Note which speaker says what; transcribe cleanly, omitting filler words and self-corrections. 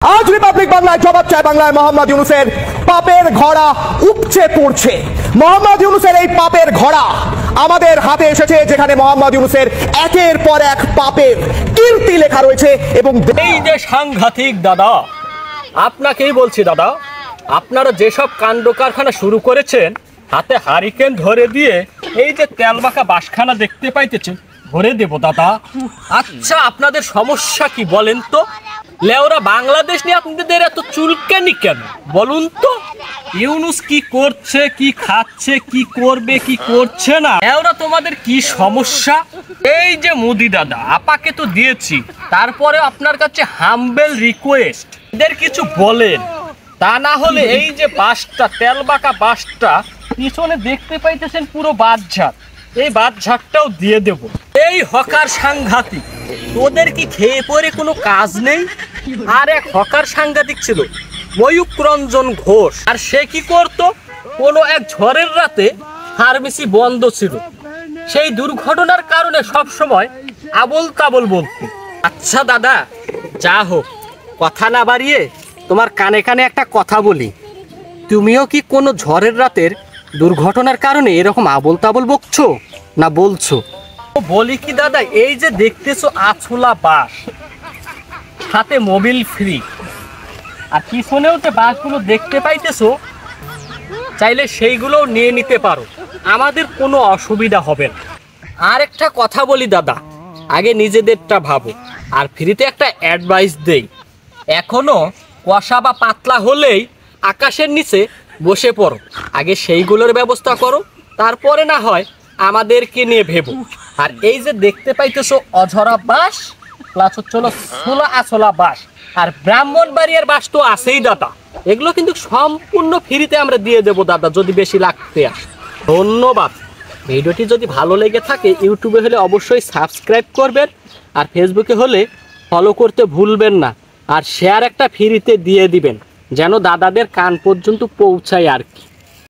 Speaker 1: আজ রিপাবলিক বাংলায় জবাব চায় বাংলায় মোহাম্মদ ইউনূসের পাপের ঘোড়া উপচে পড়ছে। মোহাম্মদ ইউনূসের এই পাপের ঘোড়া আমাদের হাতে এসেছে, যেখানে মোহাম্মদ ইউনূসের একের পর এক পাপের কীর্তি লেখা রয়েছে। এবং
Speaker 2: এই যে সাংঘাতিক দাদা, আপনাকেই বলছি দাদা, আপনারা যেসব কাণ্ড কারখানা শুরু করেছেন, হাতে হারিকেন ধরে দিয়ে এই যে তেলমাখা বাসখানা দেখতে পাইতেছেন, ভরে দেব দাদা। আচ্ছা, আপনাদের সমস্যা কি বলেন তো? লেওরা বাংলাদেশ নিয়ে আপনাদের এত চুলকানি কেন বলুন তো? ইউনূস কি করছে, কি খাচ্ছে, কি করবে, কি করছে না, লেওরা তোমাদের কি সমস্যা? এই যে মোদি দাদা, আপাকে তো দিয়েছি, তারপরে আপনার কাছে হাম্বেল রিকোয়েস্ট, এদের কিছু বলেন। তা না হলে এই যে বাসটা, তেলবাকা বাসটা পিছনে দেখতে পাইতেছেন পুরো বাদঝাট, এই বাদঝাটটাও দিয়ে দেব। এই হকার সাংঘাতিক, তোদের কি খেয়ে পরে কোনো কাজ নেই? আর এক হকার সাংঘাতিক ছিল ময়ূক রঞ্জন ঘোষ, আর সে কি করতো, কোনো এক ঝড়ের রাতে ফার্মেসি বন্ধ ছিল, সেই দুর্ঘটনার কারণে সব সময় আবল তাবল বলতো। আচ্ছা দাদা, যা হোক, কথা না বাড়িয়ে তোমার কানে কানে একটা কথা বলি, তুমিও কি কোনো ঝড়ের রাতের দুর্ঘটনার কারণে এরকম আবল তাবল বকছো না বলছো? বলি কি দাদা, এই যে দেখতেছো আছলা বাস, হাতে মোবিল ফ্রি, আর পিছনেও যে বাসগুলো দেখতে পাইতেছো, চাইলে সেইগুলোও নিয়ে নিতে পারো, আমাদের কোনো অসুবিধা হবে না। আর একটা কথা বলি দাদা, আগে নিজেদেরটা ভাবো, আর ফ্রিতে একটা অ্যাডভাইস দেই, এখনো কষা বা পাতলা হলেই আকাশের নিচে বসে পড়ো, আগে সেইগুলোর ব্যবস্থা করো, তারপরে না হয় আমাদেরকে নিয়ে ভেবো। আর এই যে দেখতে পাইতেছো অঝরা বাস প্লাস হচ্ছে ছোলা আছলা বাস, আর ব্রাহ্মণবাড়িয়ার বাস তো আছেই দাদা, এগুলো কিন্তু সম্পূর্ণ ফ্রিতে আমরা দিয়ে দেবো দাদা, যদি বেশি লাগতে আসে। ধন্যবাদ। ভিডিওটি যদি ভালো লেগে থাকে, ইউটিউবে হলে অবশ্যই সাবস্ক্রাইব করবেন, আর ফেসবুকে হলে ফলো করতে ভুলবেন না, আর শেয়ার একটা ফ্রিতে দিয়ে দিবেন, যেন দাদাদের কান পর্যন্ত পৌঁছায় আর কি।